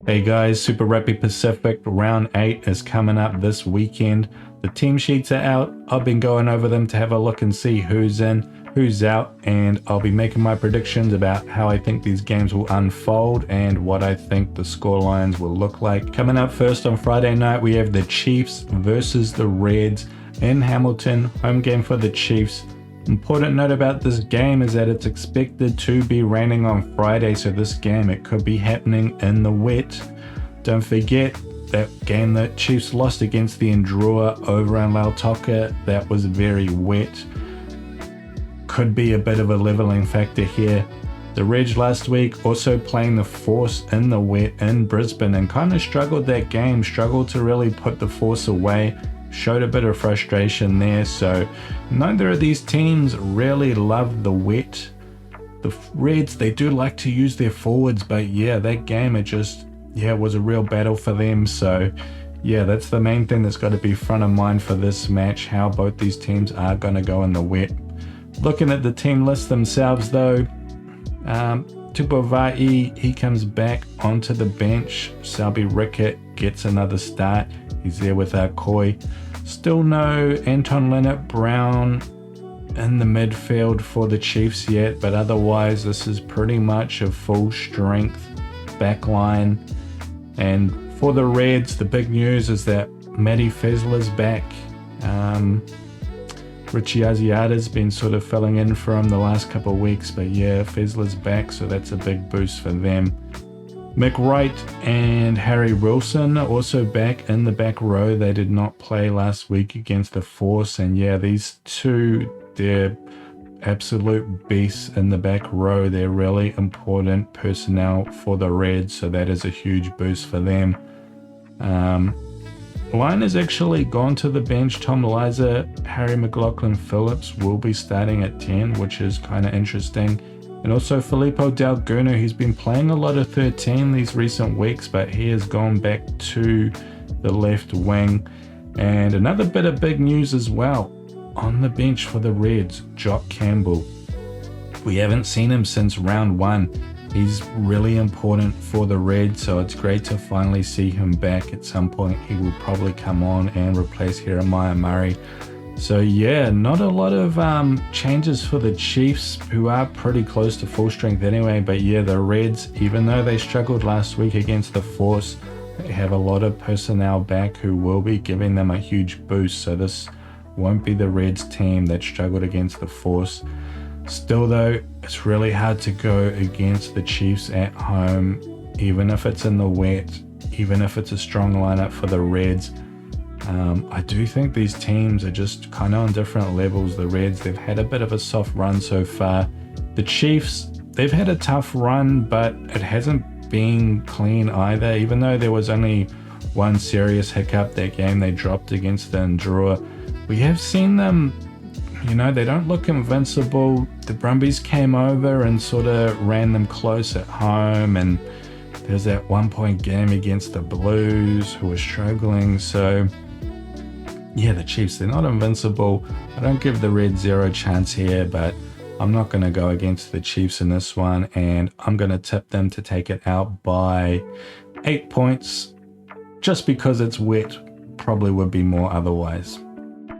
Hey guys, Super Rugby Pacific round 8 is coming up this weekend. The team sheets are out. I've been going over them to have a look and see who's in, who's out, and I'll be making my predictions about how I think these games will unfold and what I think the score lines will look like. Coming up first on Friday night, we have the Chiefs versus the Reds in Hamilton. Home game for the Chiefs. Important note about this game is that it's expected to be raining on Friday, so this game, it could be happening in the wet. Don't forget that game that Chiefs lost against the Drua over in Lautoka, that was very wet. Could be a bit of a leveling factor here. The Reds last week also playing the Force in the wet in Brisbane and kind of struggled that game, struggled to really put the Force away. Showed a bit of frustration there, so neither of these teams really love the wet. The Reds, they do like to use their forwards, but yeah, that game, it was a real battle for them. So yeah, that's the main thing that's got to be front of mind for this match, how both these teams are going to go in the wet. Looking at the team list themselves though, Tupavai, he comes back onto the bench. Selby Rickett gets another start. He's there with our Koi. Still no Anton Leonard-Brown in the midfield for the Chiefs yet, but otherwise this is pretty much a full strength back line. And for the Reds, the big news is that Matty Fezler's back. Richie Asiata's been sort of filling in for him the last couple of weeks, but yeah, Fezler's back, so that's a big boost for them. Mick Wright and Harry Wilson are also back in the back row. They did not play last week against the Force, and yeah, these two, they're absolute beasts in the back row. They're really important personnel for the Reds, so that is a huge boost for them. Line has actually gone to the bench. Tom Liza, Harry McLaughlin-Phillips will be starting at 10, which is kind of interesting. And also Filippo Dalguna, he's been playing a lot of 13 these recent weeks, but he has gone back to the left wing. And another bit of big news as well, on the bench for the Reds, Jock Campbell. We haven't seen him since round 1. He's really important for the Reds, so it's great to finally see him back. At some point he will probably come on and replace Jeremiah Murray. So yeah, not a lot of changes for the Chiefs, who are pretty close to full strength anyway. But yeah, the Reds, even though they struggled last week against the Force, they have a lot of personnel back who will be giving them a huge boost. So this won't be the Reds team that struggled against the Force. Still though, it's really hard to go against the Chiefs at home, even if it's in the wet, even if it's a strong lineup for the Reds. I do think these teams are just kind of on different levels. The Reds, they've had a bit of a soft run so far. The Chiefs, they've had a tough run, but it hasn't been clean either. Even though there was only one serious hiccup that game they dropped against the Drua, we have seen them, you know, they don't look invincible. The Brumbies came over and sort of ran them close at home, and there's that 1 point game against the Blues who were struggling. So yeah, the Chiefs, they're not invincible. I don't give the Reds zero chance here, but I'm not going to go against the Chiefs in this one, and I'm going to tip them to take it out by 8 points, just because it's wet. Probably would be more otherwise.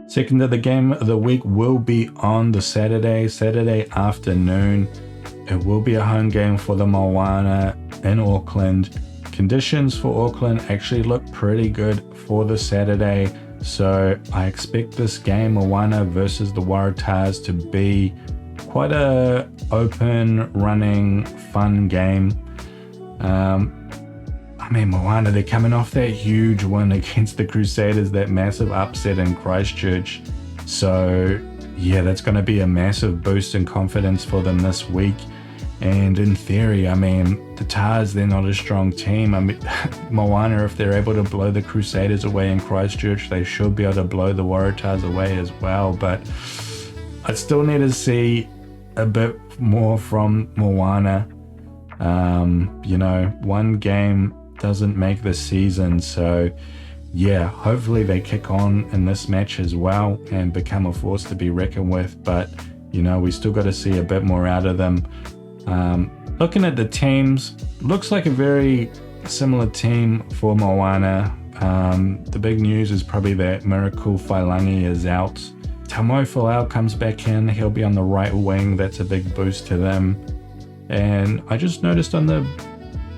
Second of the game of the week will be on the Saturday afternoon. It will be a home game for the Moana in Auckland. Conditions for Auckland actually look pretty good for the Saturday. So I expect this game, Moana versus the Waratahs, to be quite a open, running, fun game. Moana, they're coming off that huge win against the Crusaders, that massive upset in Christchurch. So yeah, that's going to be a massive boost in confidence for them this week. And in theory, the Tars, they're not a strong team. Moana, if they're able to blow the Crusaders away in Christchurch, they should be able to blow the Waratahs away as well. But I still need to see a bit more from Moana. One game doesn't make the season. So yeah, hopefully they kick on in this match as well and become a force to be reckoned with. But, we still got to see a bit more out of them. Looking at the teams, looks like a very similar team for Moana. The big news is probably that Miracle Whailangi is out. Tamoi Falau comes back in. He'll be on the right wing. That's a big boost to them. And I just noticed on the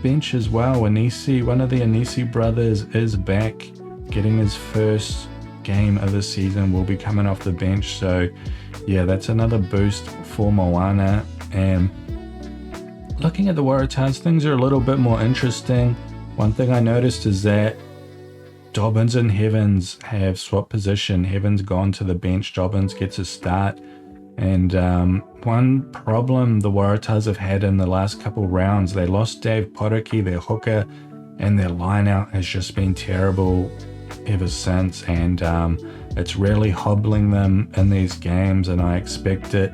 bench as well, Anisi, one of the Anisi brothers, is back, getting his first game of the season, will be coming off the bench. So yeah, that's another boost for Moana. And looking at the Waratahs, things are a little bit more interesting. One thing I noticed is that Dobbins and Heavens have swapped position. Heavens gone to the bench, Dobbins gets a start. And one problem the Waratahs have had in the last couple rounds, they lost Dave Poriki, their hooker, and their line out has just been terrible ever since. And it's really hobbling them in these games, and I expect it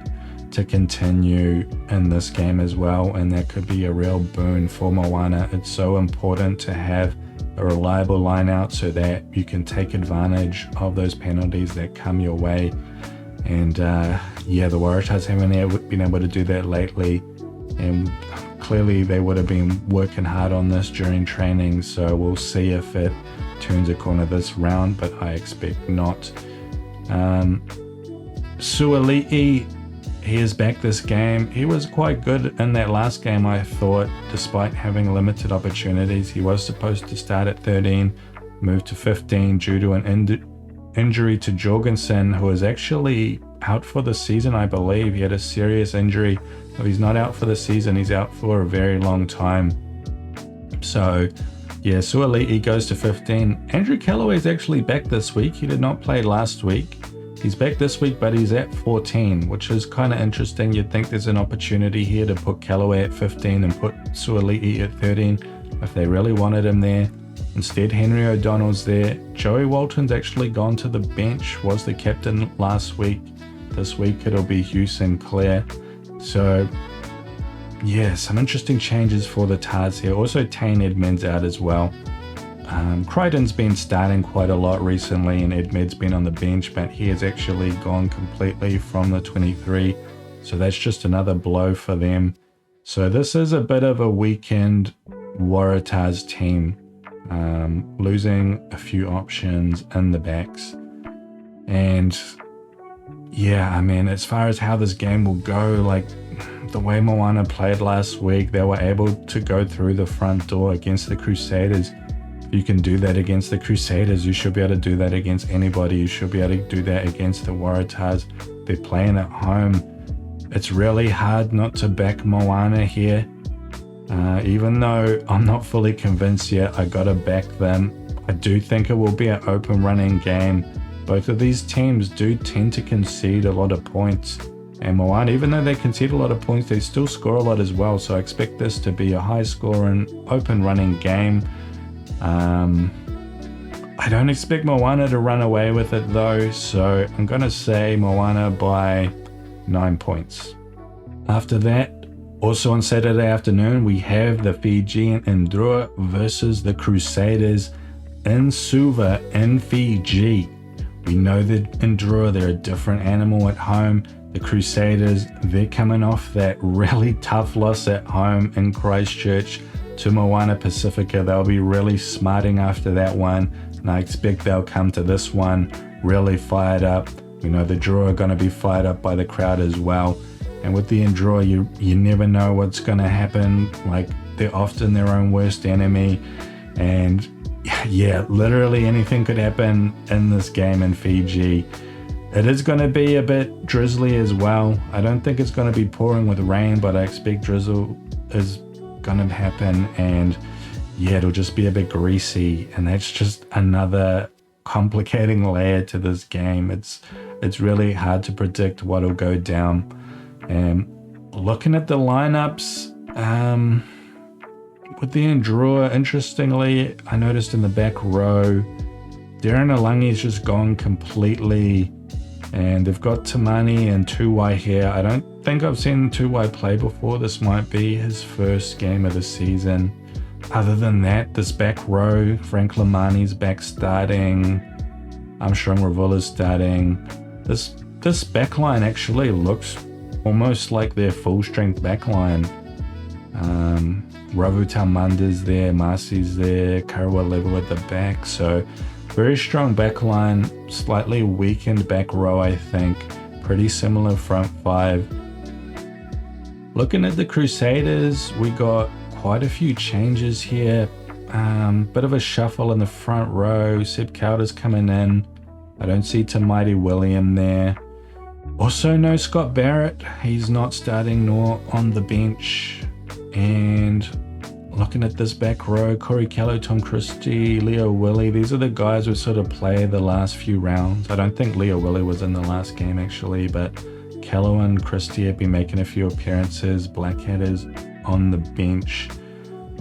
to continue in this game as well. And that could be a real boon for Moana. It's so important to have a reliable line out so that you can take advantage of those penalties that come your way. And yeah, the Waratahs haven't been able to do that lately, and clearly they would have been working hard on this during training, so we'll see if it turns a corner this round, but I expect not. Suali'i, he is back this game. He was quite good in that last game, I thought, despite having limited opportunities. He was supposed to start at 13, moved to 15 due to an injury to Jorgensen, who is actually out for the season, I believe. He had a serious injury. If he's not out for the season, he's out for a very long time. So yeah, Suali'i goes to 15. Andrew Callaway is actually back this week. He did not play last week. He's back this week, but he's at 14, which is kind of interesting. You'd think there's an opportunity here to put Callaway at 15 and put Suali'i at 13 if they really wanted him there. Instead, Henry O'Donnell's there. Joey Walton's actually gone to the bench, was the captain last week. This week it'll be Hugh Sinclair. So yeah, some interesting changes for the Tars here. Also, Tane Edmund's out as well. Crichton's been starting quite a lot recently, and Edmund's been on the bench, but he has actually gone completely from the 23. So that's just another blow for them. So this is a bit of a weakened Waratahs team, losing a few options in the backs. And yeah, I mean, as far as how this game will go, like the way Moana played last week, they were able to go through the front door against the Crusaders. If you can do that against the Crusaders, you should be able to do that against anybody. You should be able to do that against the Waratahs. They're playing at home. It's really hard not to back Moana here. Even though I'm not fully convinced yet, I gotta back them. I do think it will be an open running game. Both of these teams do tend to concede a lot of points. And Moana, even though they concede a lot of points, they still score a lot as well. So I expect this to be a high scoring, open running game. I don't expect Moana to run away with it though, so I'm gonna say Moana by 9 points. After that, also on Saturday afternoon, we have the Fijian and Drua versus the Crusaders in Suva in Fiji. We know that in Drua they're a different animal at home. The Crusaders, they're coming off that really tough loss at home in Christchurch to Moana Pasifika. They'll be really smarting after that one, and I expect they'll come to this one really fired up. We know the Drua are going to be fired up by the crowd as well, and with the Drua, you never know what's going to happen. Like, they're often their own worst enemy, and yeah, literally anything could happen in this game in Fiji. It is going to be a bit drizzly as well. I don't think it's going to be pouring with rain, but I expect drizzle is going to happen, and yeah, it'll just be a bit greasy, and that's just another complicating layer to this game. It's really hard to predict what'll go down. And looking at the lineups, with the Drua, interestingly, I noticed in the back row, Darren Alangi's just gone completely, and they've got Tamani and Tuwai here. I don't think I've seen Tuwai play before. This might be his first game of the season. Other than that, this back row, Frank Lamani's back starting, Armstrong Ravula's starting. This back line actually looks almost like their full strength back line. Ravutalmanda's there, Marcy's there, Karawa level at the back. So very strong back line, slightly weakened back row, I think. Pretty similar front five. Looking at the Crusaders, we got quite a few changes here. Bit of a shuffle in the front row. Seb Calder's coming in. I don't see Tamaiti William there. Also no Scott Barrett. He's not starting nor on the bench. And looking at this back row, Corey Kello, Tom Christie, Leo Willie. These are the guys who sort of played the last few rounds. I don't think Leo Willie was in the last game actually, but Kello and Christie have been making a few appearances. Blackhead is on the bench.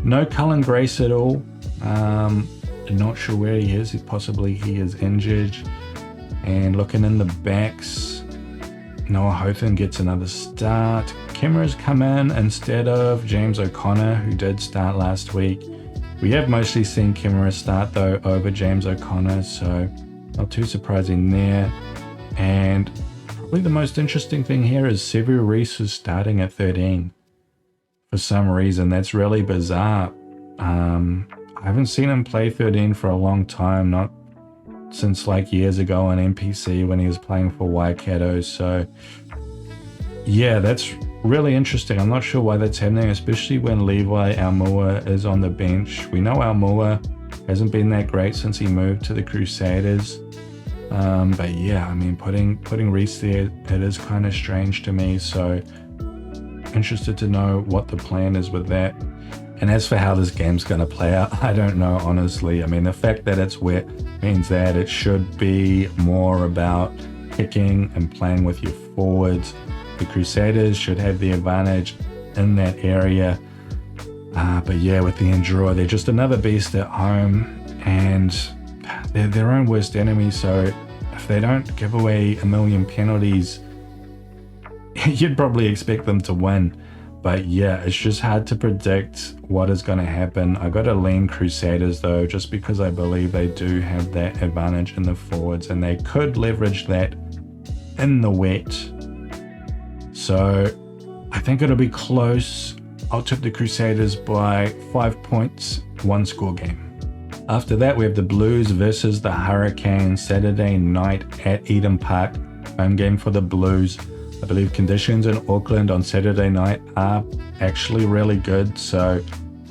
No Cullen Grace at all. Not sure where he is. Possibly he is injured. And looking in the backs, Noah Houghton gets another start. Kimmer's come in instead of James O'Connor, who did start last week. We have mostly seen Kimmer start though over James O'Connor, so not too surprising there. And probably the most interesting thing here is Sevu Reece is starting at 13. For some reason, that's really bizarre. I haven't seen him play 13 for a long time, not since like years ago on NPC when he was playing for Waikato. So yeah, that's really interesting. I'm not sure why that's happening, especially when Levi Aumua is on the bench. We know Aumua hasn't been that great since he moved to the Crusaders. But yeah, I mean, putting Reece there, it is kind of strange to me. So interested to know what the plan is with that. And as for how this game's going to play out, I don't know, honestly. I mean, the fact that it's wet means that it should be more about kicking and playing with your forwards. The Crusaders should have the advantage in that area. But yeah, with the Drua, they're just another beast at home, and they're their own worst enemy. So if they don't give away a million penalties, you'd probably expect them to win. But yeah, it's just hard to predict what is going to happen. I got to lean Crusaders though, just because I believe they do have that advantage in the forwards, and they could leverage that in the wet. So I think it'll be close. I'll tip the Crusaders by 5 points, 1-score game. After that, we have the Blues versus the Hurricanes Saturday night at Eden Park. Home game for the Blues. I believe conditions in Auckland on Saturday night are actually really good, so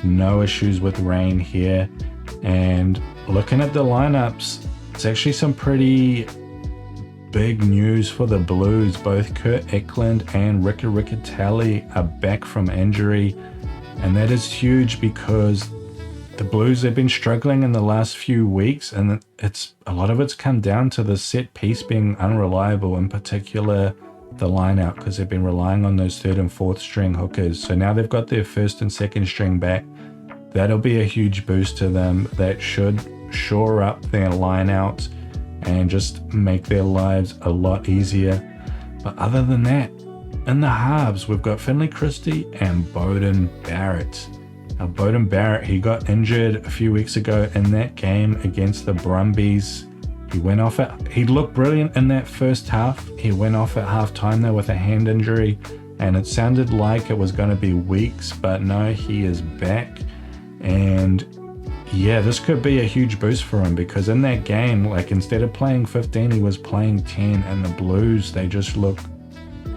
no issues with rain here. And looking at the lineups, it's actually some pretty big news for the Blues. Both Kurt Eklund and Rika Riccitelli are back from injury, and that is huge because the Blues have been struggling in the last few weeks, and a lot of it's come down to the set piece being unreliable, in particular the line out, because they've been relying on those third and fourth string hookers. So now they've got their first and second string back. That'll be a huge boost to them. That should shore up their line out and just make their lives a lot easier. But other than that, in the halves, we've got Finley Christie and Beauden Barrett. Now, Beauden Barrett, he got injured a few weeks ago in that game against the Brumbies. He went off he looked brilliant in that first half. He went off at halftime though with a hand injury, and it sounded like it was going to be weeks, but no, he is back. And yeah, this could be a huge boost for him, because in that game, like, instead of playing 15, he was playing 10, and the Blues, they just look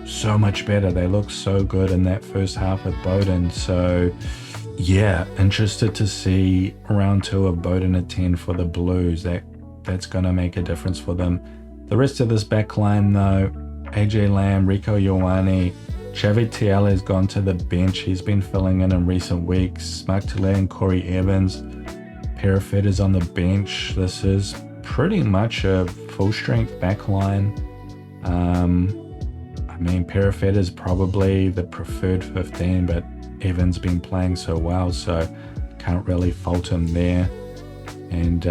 so much better. They look so good in that first half with Beauden. So yeah, interested to see round 2 of Beauden at 10 for the Blues. That's going to make a difference for them. The rest of this back line though, AJ Lamb, Rico Ioane, Xavi Tiala has gone to the bench. He's been filling in recent weeks. Mark Tilley and Corey Evans. Perifet is on the bench. This is pretty much a full strength back line. I mean, Perifet is probably the preferred 15, but Evans been playing so well, so can't really fault him there. And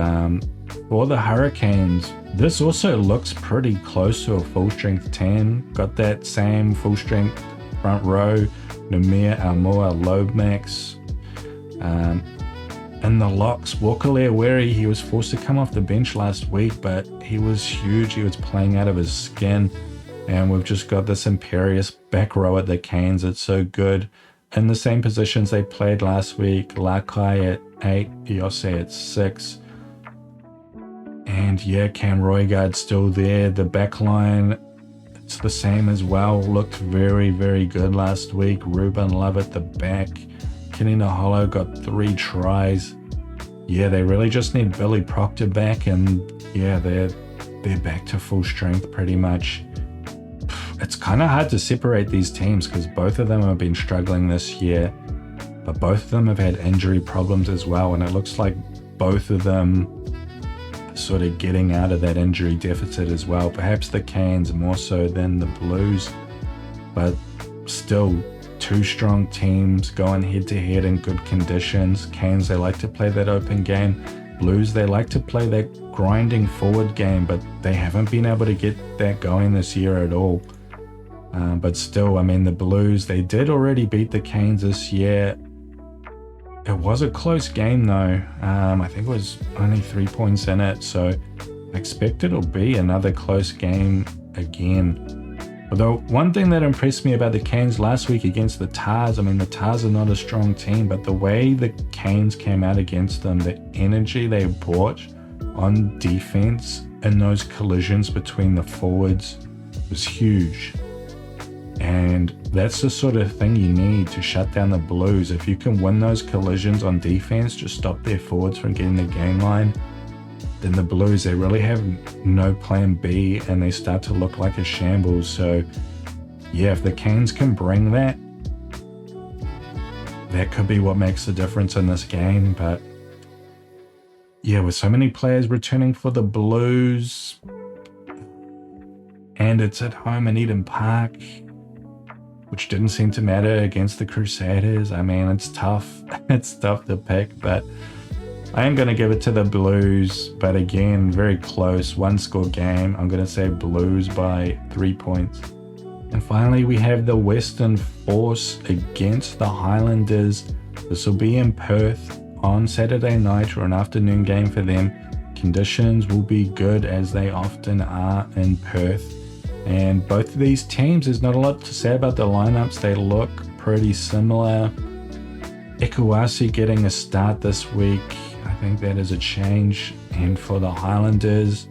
for the Hurricanes, this also looks pretty close to a full strength 10. Got that same full strength front row, Namir Aumua, Lomax. In the locks, Walker Leaweri, he was forced to come off the bench last week, but he was huge. He was playing out of his skin. And we've just got this imperious back row at the Canes. It's so good. in the same positions they played last week. Lakai at 8, Yose at 6. And yeah, Cam Roygaard's still there. The back line, it's the same as well. Looked very, very good last week. Ruben Love at the back. Kenny Naholo got 3 tries. Yeah, they really just need Billy Proctor back, and yeah, they're back to full strength pretty much. It's kind of hard to separate these teams because both of them have been struggling this year, but both of them have had injury problems as well, and it looks like both of them are sort of getting out of that injury deficit as well. Perhaps the Canes more so than the Blues, but still 2 strong teams going head to head in good conditions. Canes, they like to play that open game. Blues, they like to play that grinding forward game, but they haven't been able to get that going this year at all. But still, I mean, the Blues, they did already beat the Canes this year. It was a close game though. I think it was only 3 points in it, so I expect it'll be another close game again. Although one thing that impressed me about the Canes last week against the Tars, I mean, the Tars are not a strong team, but the way the Canes came out against them, the energy they brought on defense in those collisions between the forwards was huge. And that's the sort of thing you need to shut down the Blues. If you can win those collisions on defense, just stop their forwards from getting the game line, then the Blues, they really have no plan B and they start to look like a shambles. So yeah, if the Canes can bring that, that could be what makes the difference in this game. But yeah, with so many players returning for the Blues, and it's at home in Eden Park, which didn't seem to matter against the Crusaders. I mean, it's tough. It's tough to pick, but I am going to give it to the Blues. But again, very close, 1-score game. I'm going to say Blues by 3 points. And finally, we have the Western Force against the Highlanders. This will be in Perth on Saturday night, or an afternoon game for them. Conditions will be good, as they often are in Perth. And both of these teams, there's not a lot to say about the lineups. They look pretty similar. Ikuasi getting a start this week. I think that is a change. And for the Highlanders,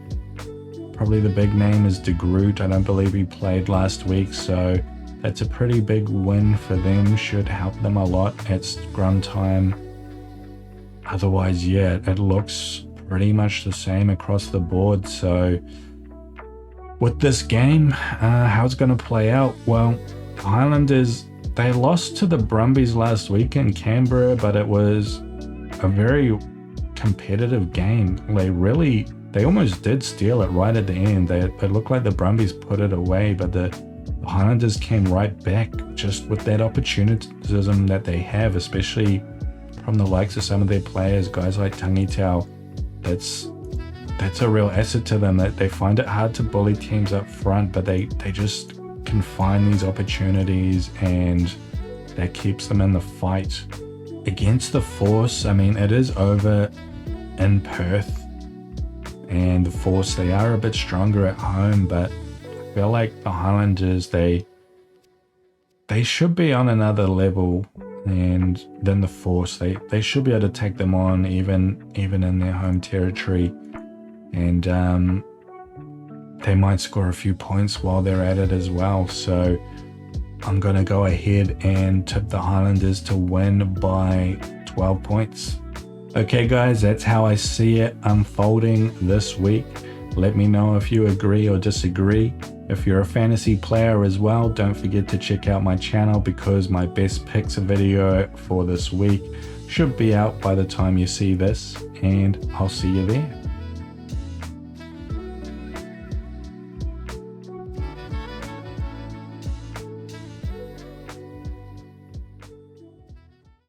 probably the big name is De Groot. I don't believe he played last week, so that's a pretty big win for them. Should help them a lot at scrum time. Otherwise, yeah, it looks pretty much the same across the board. So with this game, how it's going to play out? Well, the Highlanders, they lost to the Brumbies last week in Canberra, but it was a very competitive game. They almost did steal it right at the end. It looked like the Brumbies put it away, but the Highlanders came right back just with that opportunism that they have, especially from the likes of some of their players, guys like Tangitau. That's a real asset to them, that they find it hard to bully teams up front, but they just can find these opportunities, and that keeps them in the fight. Against the Force, I mean, it is over in Perth, and the Force, they are a bit stronger at home, but I feel like the Highlanders, they should be on another level, and then the Force, they should be able to take them on even in their home territory. And they might score a few points while they're at it as well. So I'm going to go ahead and tip the Highlanders to win by 12 points. Okay guys, that's how I see it unfolding this week. Let me know if you agree or disagree. If you're a fantasy player as well, don't forget to check out my channel, because my best picks video for this week should be out by the time you see this, and I'll see you there.